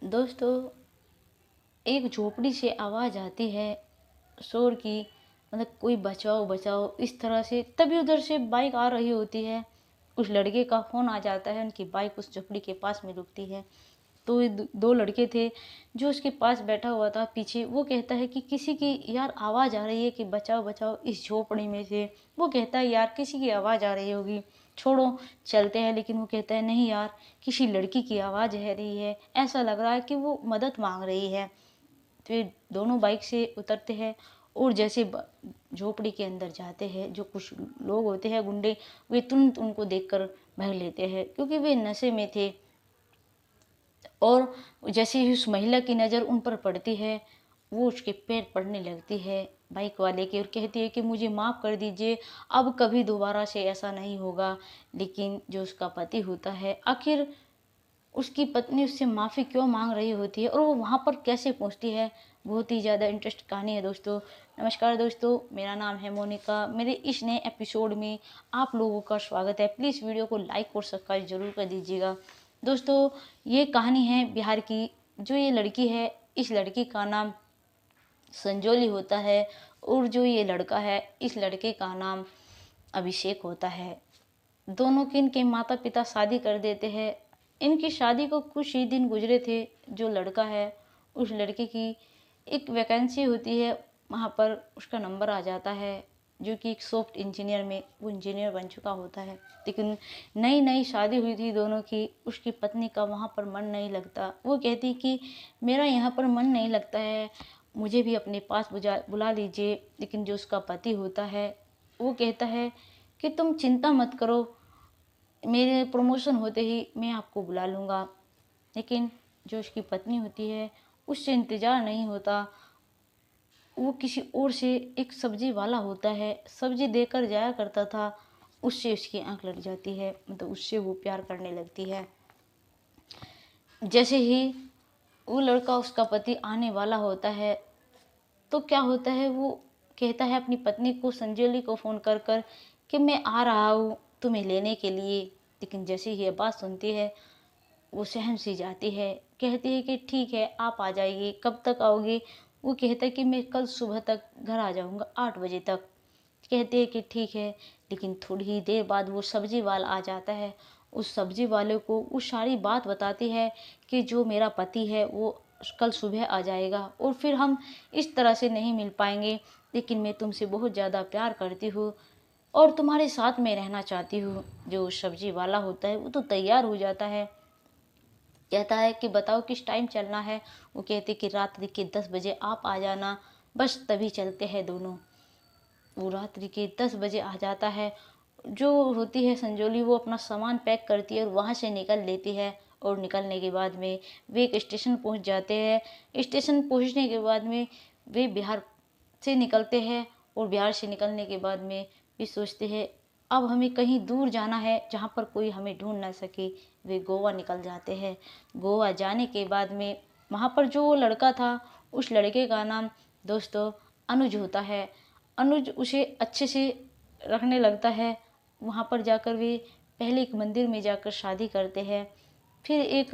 दोस्तों, एक झोपड़ी से आवाज़ आती है शोर की। मतलब कोई बचाओ बचाओ इस तरह से। तभी उधर से बाइक आ रही होती है। उस लड़के का फ़ोन आ जाता है। उनकी बाइक उस झोपड़ी के पास में रुकती है। तो ये दो लड़के थे जो उसके पास बैठा हुआ था पीछे। वो कहता है कि किसी की यार आवाज़ आ रही है कि बचाओ बचाओ इस झोपड़ी में से। वो कहता है यार किसी की आवाज़ आ रही होगी, छोड़ो चलते हैं। लेकिन वो कहता है नहीं यार, किसी लड़की की आवाज़ है रही है, ऐसा लग रहा है कि वो मदद मांग रही है। फिर दोनों बाइक से उतरते हैं और जैसे झोपड़ी के अंदर जाते हैं, जो कुछ लोग होते हैं गुंडे, वे तुरंत उनको देखकर भाग लेते हैं क्योंकि वे नशे में थे। और जैसे ही उस महिला की नज़र उन पर पड़ती है, वो उसके पैर पड़ने लगती है बाइक वाले के, और कहती है कि मुझे माफ़ कर दीजिए, अब कभी दोबारा से ऐसा नहीं होगा। लेकिन जो उसका पति होता है, आखिर उसकी पत्नी उससे माफ़ी क्यों मांग रही होती है और वो वहाँ पर कैसे पहुँचती है, बहुत ही ज़्यादा इंटरेस्ट कहानी है दोस्तों। नमस्कार दोस्तों, मेरा नाम है मोनिका। मेरे इस नए एपिसोड में आप लोगों का स्वागत है। प्लीज़ वीडियो को लाइक और सब्सक्राइब जरूर कर दीजिएगा। दोस्तों, ये कहानी है बिहार की। जो ये लड़की है, इस लड़की का नाम संजोली होता है, और जो ये लड़का है, इस लड़के का नाम अभिषेक होता है। दोनों के इनके माता पिता शादी कर देते हैं। इनकी शादी को कुछ ही दिन गुजरे थे। जो लड़का है, उस लड़के की एक वैकेंसी होती है, वहाँ पर उसका नंबर आ जाता है, जो कि एक सॉफ्ट इंजीनियर में वो इंजीनियर बन चुका होता है। लेकिन नई नई शादी हुई थी दोनों की। उसकी पत्नी का वहाँ पर मन नहीं लगता। वो कहती कि मेरा यहाँ पर मन नहीं लगता है, मुझे भी अपने पास बुला लीजिए। लेकिन जो उसका पति होता है, वो कहता है कि तुम चिंता मत करो, मेरे प्रमोशन होते ही मैं आपको बुला लूँगा। लेकिन जो उसकी पत्नी होती है, उससे इंतज़ार नहीं होता। वो किसी और से, एक सब्जी वाला होता है, सब्जी देकर जाया करता था, उससे उसकी आंख लग जाती है। मतलब उससे वो प्यार करने लगती है। जैसे ही वो लड़का, उसका पति आने वाला होता है, तो क्या होता है, वो कहता है अपनी पत्नी को, संजोली को फ़ोन कर कर कि मैं आ रहा हूँ तुम्हें लेने के लिए। लेकिन जैसे ही ये बात सुनती है, वो सहम सी जाती है। कहती है कि ठीक है, आप आ जाइए, कब तक आओगे। वो कहता है कि मैं कल सुबह तक घर आ जाऊँगा, 8 बजे तक। कहते हैं कि ठीक है। लेकिन थोड़ी ही देर बाद वो सब्जी वाला आ जाता है। उस सब्जी वाले को वो सारी बात बताती है कि जो मेरा पति है वो कल सुबह आ जाएगा, और फिर हम इस तरह से नहीं मिल पाएंगे। लेकिन मैं तुमसे बहुत ज़्यादा प्यार करती हूँ और तुम्हारे साथ में रहना चाहती हूँ। जो सब्जी वाला होता है, वो तो तैयार हो जाता है। कहता है कि बताओ किस टाइम चलना है। वो कहते कि रात्रि के 10 बजे आप आ जाना, बस तभी चलते हैं दोनों। वो रात्रि के 10 बजे आ जाता है। जो होती है संजोली, वो अपना सामान पैक करती है और वहाँ से निकल लेती है। और निकलने के बाद में वे एक स्टेशन पहुँच जाते हैं। स्टेशन पहुँचने के बाद में वे बिहार से निकलते हैं, और बिहार से निकलने के बाद में वे सोचते हैं अब हमें कहीं दूर जाना है जहाँ पर कोई हमें ढूंढ ना सके। वे गोवा निकल जाते हैं। गोवा जाने के बाद में वहाँ पर जो लड़का था, उस लड़के का नाम दोस्तों अनुज होता है। अनुज उसे अच्छे से रखने लगता है। वहाँ पर जाकर वे पहले एक मंदिर में जाकर शादी करते हैं। फिर एक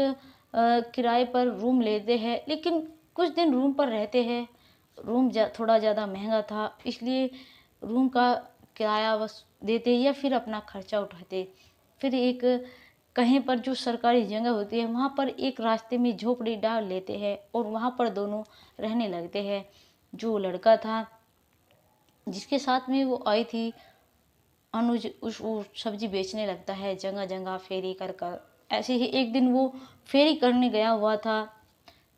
किराए पर रूम लेते हैं। लेकिन कुछ दिन रूम पर रहते हैं। रूम थोड़ा ज़्यादा महंगा था, इसलिए रूम का किराया बस देते या फिर अपना खर्चा उठाते। फिर एक कहीं पर जो सरकारी जगह होती है, वहाँ पर एक रास्ते में झोपड़ी डाल लेते हैं और वहाँ पर दोनों रहने लगते हैं। जो लड़का था जिसके साथ में वो आई थी, अनुज, उस वो सब्जी बेचने लगता है जगह जगह फेरी कर कर। ऐसे ही एक दिन वो फेरी करने गया हुआ था,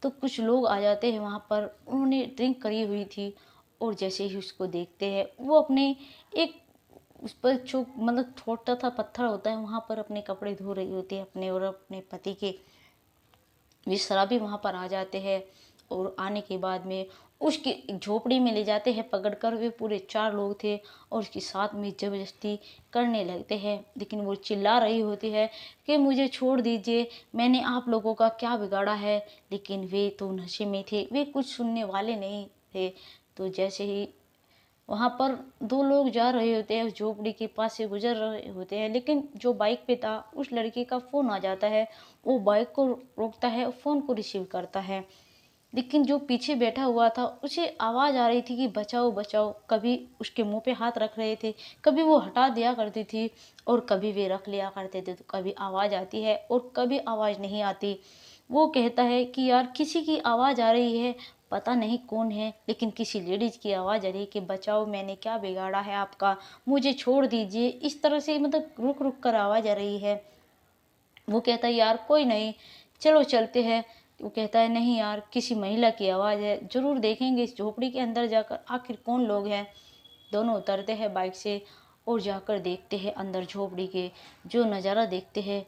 तो कुछ लोग आ जाते हैं वहाँ पर। उन्होंने ड्रिंक करी हुई थी, और जैसे ही उसको देखते हैं, वो अपने एक, उस पर जो मतलब छोटा सा पत्थर होता है, वहाँ पर अपने कपड़े धो रही होती है अपने और अपने पति के। वे शराबी वहाँ पर आ जाते हैं, और आने के बाद में उसकी झोपड़ी में ले जाते हैं पकड़कर। वे पूरे 4 लोग थे, और उसके साथ में ज़बरदस्ती करने लगते हैं। लेकिन वो चिल्ला रही होती है कि मुझे छोड़ दीजिए, मैंने आप लोगों का क्या बिगाड़ा है। लेकिन वे तो नशे में थे, वे कुछ सुनने वाले नहीं थे। तो जैसे ही वहाँ पर दो लोग जा रहे होते हैं, उस झोपड़ी के पास से गुजर रहे होते हैं, लेकिन जो बाइक पे था उस लड़के का फ़ोन आ जाता है। वो बाइक को रोकता है और फ़ोन को रिसीव करता है, लेकिन जो पीछे बैठा हुआ था उसे आवाज़ आ रही थी कि बचाओ बचाओ। कभी उसके मुंह पे हाथ रख रहे थे, कभी वो हटा दिया करती थी और कभी वे रख लिया करते थे। तो कभी आवाज़ आती है और कभी आवाज़ नहीं आती। वो कहता है कि यार किसी की आवाज़ आ रही है, पता नहीं कौन है, लेकिन किसी लेडीज़ की आवाज़ आ रही है कि बचाओ, मैंने क्या बिगाड़ा है आपका, मुझे छोड़ दीजिए। इस तरह से मतलब रुक रुक कर आवाज़ आ रही है। वो कहता है यार कोई नहीं, चलो चलते हैं। वो कहता है नहीं यार, किसी महिला की आवाज़ है, ज़रूर देखेंगे इस झोपड़ी के अंदर जाकर आखिर कौन लोग हैं। दोनों उतरते हैं बाइक से और जाकर देखते हैं अंदर झोपड़ी के। जो नज़ारा देखते हैं,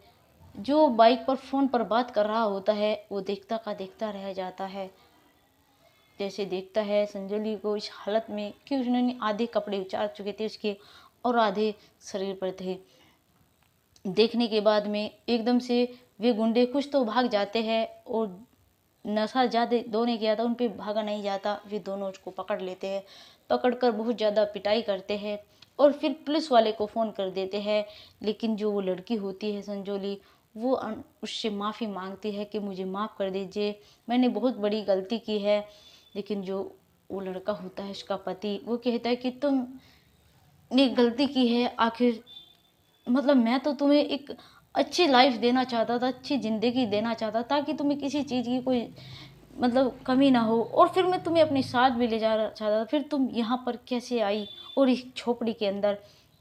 जो बाइक पर फ़ोन पर बात कर रहा होता है वो देखता का देखता रह जाता है। जैसे देखता है संजोली को इस हालत में कि उन्होंने आधे कपड़े उतार चुके थे उसके और आधे शरीर पर थे। देखने के बाद में एकदम से वे गुंडे कुछ तो भाग जाते हैं और नशा ज़्यादा दो ने किया था, उन पे भागा नहीं जाता। वे दोनों उसको पकड़ लेते हैं, पकड़कर बहुत ज़्यादा पिटाई करते हैं और फिर पुलिस वाले को फ़ोन कर देते हैं। लेकिन जो वो लड़की होती है संजोली, वो उससे माफ़ी मांगती है कि मुझे माफ़ कर दीजिए, मैंने बहुत बड़ी गलती की है। लेकिन जो वो लड़का होता है उसका पति, वो कहता है कि तुमने गलती की है, आखिर मतलब मैं तो तुम्हें एक अच्छी लाइफ देना चाहता था, अच्छी ज़िंदगी देना चाहता ताकि तुम्हें किसी चीज़ की कोई मतलब कमी ना हो, और फिर मैं तुम्हें अपने साथ भी ले जाना चाहता था, फिर तुम यहाँ पर कैसे आई और इस झोपड़ी के अंदर,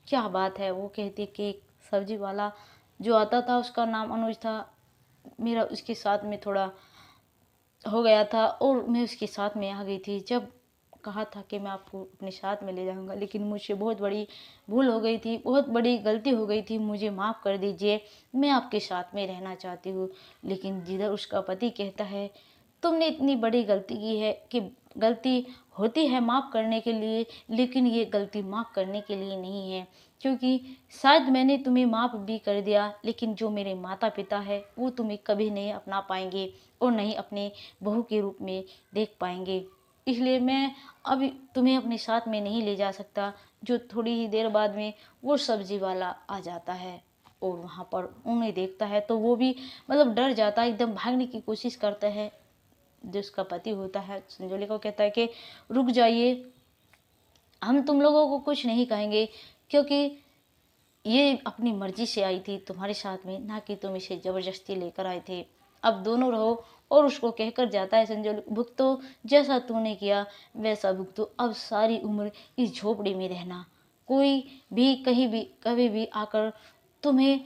क्या बात है। वो कहती है कि एक सब्जी वाला जो आता था उसका नाम अनुज था, मेरा उसके साथ में थोड़ा हो गया था और मैं उसके साथ में आ गई थी। जब कहा था कि मैं आपको अपने साथ में ले जाऊंगा, लेकिन मुझसे बहुत बड़ी भूल हो गई थी, बहुत बड़ी गलती हो गई थी, मुझे माफ़ कर दीजिए, मैं आपके साथ में रहना चाहती हूँ। लेकिन जिधर उसका पति कहता है तुमने इतनी बड़ी गलती की है कि गलती होती है माफ़ करने के लिए, लेकिन ये गलती माफ़ करने के लिए नहीं है, क्योंकि शायद मैंने तुम्हें माफ़ भी कर दिया, लेकिन जो मेरे माता पिता है वो तुम्हें कभी नहीं अपना पाएंगे और नहीं अपने बहू के रूप में देख पाएंगे। इसलिए मैं अब तुम्हें अपने साथ में नहीं ले जा सकता। जो थोड़ी ही देर बाद में वो सब्जी वाला आ जाता है और वहाँ पर उन्हें देखता है तो वो भी मतलब डर जाता है, एकदम भागने की कोशिश करता है। जो उसका पति होता है संजोली को कहता है कि रुक जाइए, हम तुम लोगों को कुछ नहीं कहेंगे, क्योंकि ये अपनी मर्जी से आई थी तुम्हारे साथ में, ना कि तुम इसे जबरदस्ती लेकर आए थे। अब दोनों रहो। और उसको कहकर जाता है संजोली, भुगतो, जैसा तूने किया वैसा भुगतो, अब सारी उम्र इस झोपड़ी में रहना, कोई भी कहीं भी कभी भी आकर तुम्हें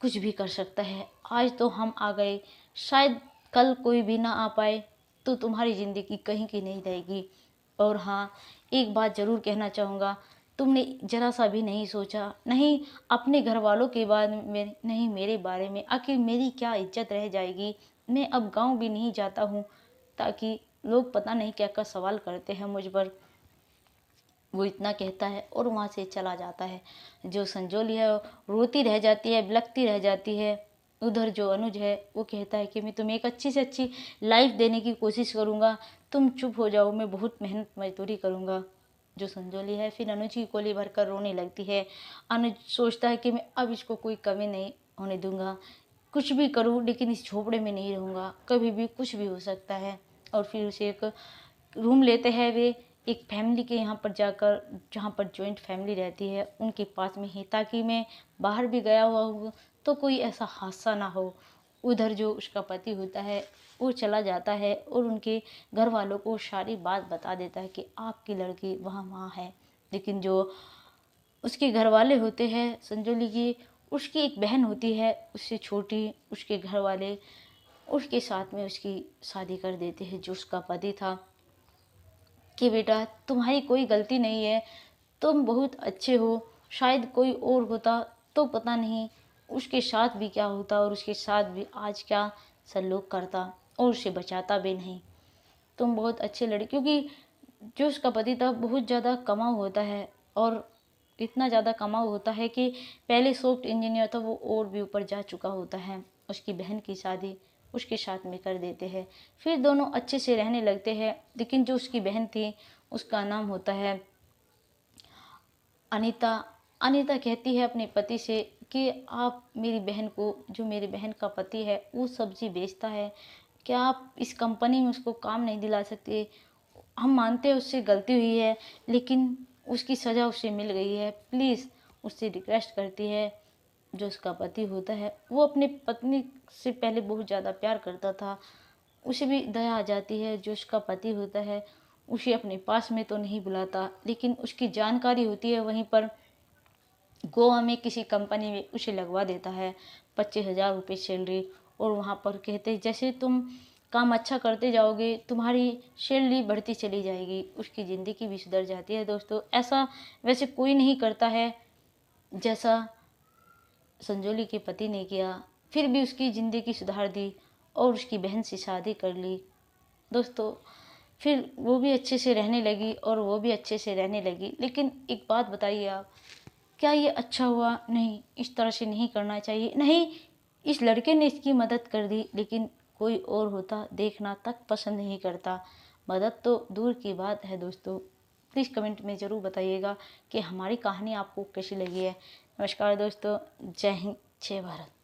कुछ भी कर सकता है। आज तो हम आ गए, शायद कल कोई भी ना आ पाए, तो तुम्हारी ज़िंदगी कहीं की नहीं रहेगी। और हाँ, एक बात ज़रूर कहना चाहूँगा, तुमने ज़रा सा भी नहीं सोचा, नहीं अपने घर वालों के बारे में, नहीं मेरे बारे में, आखिर मेरी क्या इज्जत रह जाएगी। मैं अब गांव भी नहीं जाता हूँ, ताकि लोग पता नहीं क्या क्या सवाल करते हैं मुझ पर। वो इतना कहता है और वहाँ से चला जाता है। जो संजोली है वो रोती रह जाती है, बिलखती रह जाती है। उधर जो अनुज है वो कहता है कि मैं तुम्हें एक अच्छी से अच्छी लाइफ देने की कोशिश करूँगा, तुम चुप हो जाओ, मैं बहुत मेहनत मजदूरी करूँगा। जो संजोली है फिर अनुज की गोली भरकर रोने लगती है। अनुज सोचता है कि मैं अब इसको कोई कमी नहीं होने दूंगा, कुछ भी करूँ लेकिन इस झोपड़े में नहीं रहूँगा, कभी भी कुछ भी हो सकता है। और फिर उसे एक रूम लेते हैं वे, एक फैमिली के यहाँ पर जाकर, जहाँ पर जॉइंट फैमिली रहती है उनके पास में ही, ताकि मैं बाहर भी गया हुआ हूँ तो कोई ऐसा हादसा ना हो। उधर जो उसका पति होता है वो चला जाता है और उनके घर वालों को सारी बात बता देता है कि आपकी लड़की वहाँ वहाँ है। लेकिन जो उसके घर वाले होते हैं संजोली की, उसकी एक बहन होती है उससे छोटी, उसके घर वाले उसके साथ में उसकी शादी कर देते हैं, जो उसका पति था, कि बेटा तुम्हारी कोई गलती नहीं है, तुम बहुत अच्छे हो, शायद कोई और होता तो पता नहीं उसके साथ भी क्या होता और उसके साथ भी आज क्या सलूक करता और उसे बचाता भी नहीं। तुम बहुत अच्छे लड़के, क्योंकि जो उसका पति था बहुत ज़्यादा कमाऊ होता है और इतना ज़्यादा कमाऊ होता है कि पहले सॉफ्ट इंजीनियर था वो और भी ऊपर जा चुका होता है। उसकी बहन की शादी उसके साथ में कर देते हैं, फिर दोनों अच्छे से रहने लगते हैं। लेकिन जो उसकी बहन थी उसका नाम होता है अनीता अनीता कहती है अपने पति से कि आप मेरी बहन को, जो मेरी बहन का पति है वो सब्जी बेचता है, क्या आप इस कंपनी में उसको काम नहीं दिला सकते? हम मानते हैं उससे गलती हुई है, लेकिन उसकी सज़ा उसे मिल गई है, प्लीज़ उससे रिक्वेस्ट करती है। जो उसका पति होता है वो अपनी पत्नी से पहले बहुत ज़्यादा प्यार करता था, उसे भी दया आ जाती है। जो उसका पति होता है उसे अपने पास में तो नहीं बुलाता, लेकिन उसकी जानकारी होती है वहीं पर गोवा में किसी कंपनी में उसे लगवा देता है 25,000 रुपये सैलरी। और वहाँ पर कहते हैं जैसे तुम काम अच्छा करते जाओगे तुम्हारी सैलरी बढ़ती चली जाएगी, उसकी ज़िंदगी भी सुधर जाती है। दोस्तों ऐसा वैसे कोई नहीं करता है जैसा संजोली के पति ने किया, फिर भी उसकी ज़िंदगी सुधार दी और उसकी बहन से शादी कर ली। दोस्तों फिर वो भी अच्छे से रहने लगी और वो भी अच्छे से रहने लगी। लेकिन एक बात बताइए आप, क्या ये अच्छा हुआ? नहीं, इस तरह से नहीं करना चाहिए। नहीं, इस लड़के ने इसकी मदद कर दी, लेकिन कोई और होता देखना तक पसंद नहीं करता। मदद तो दूर की बात है। दोस्तों प्लीज़ कमेंट में ज़रूर बताइएगा कि हमारी कहानी आपको कैसी लगी है। नमस्कार दोस्तों, जय हिंद, जय भारत।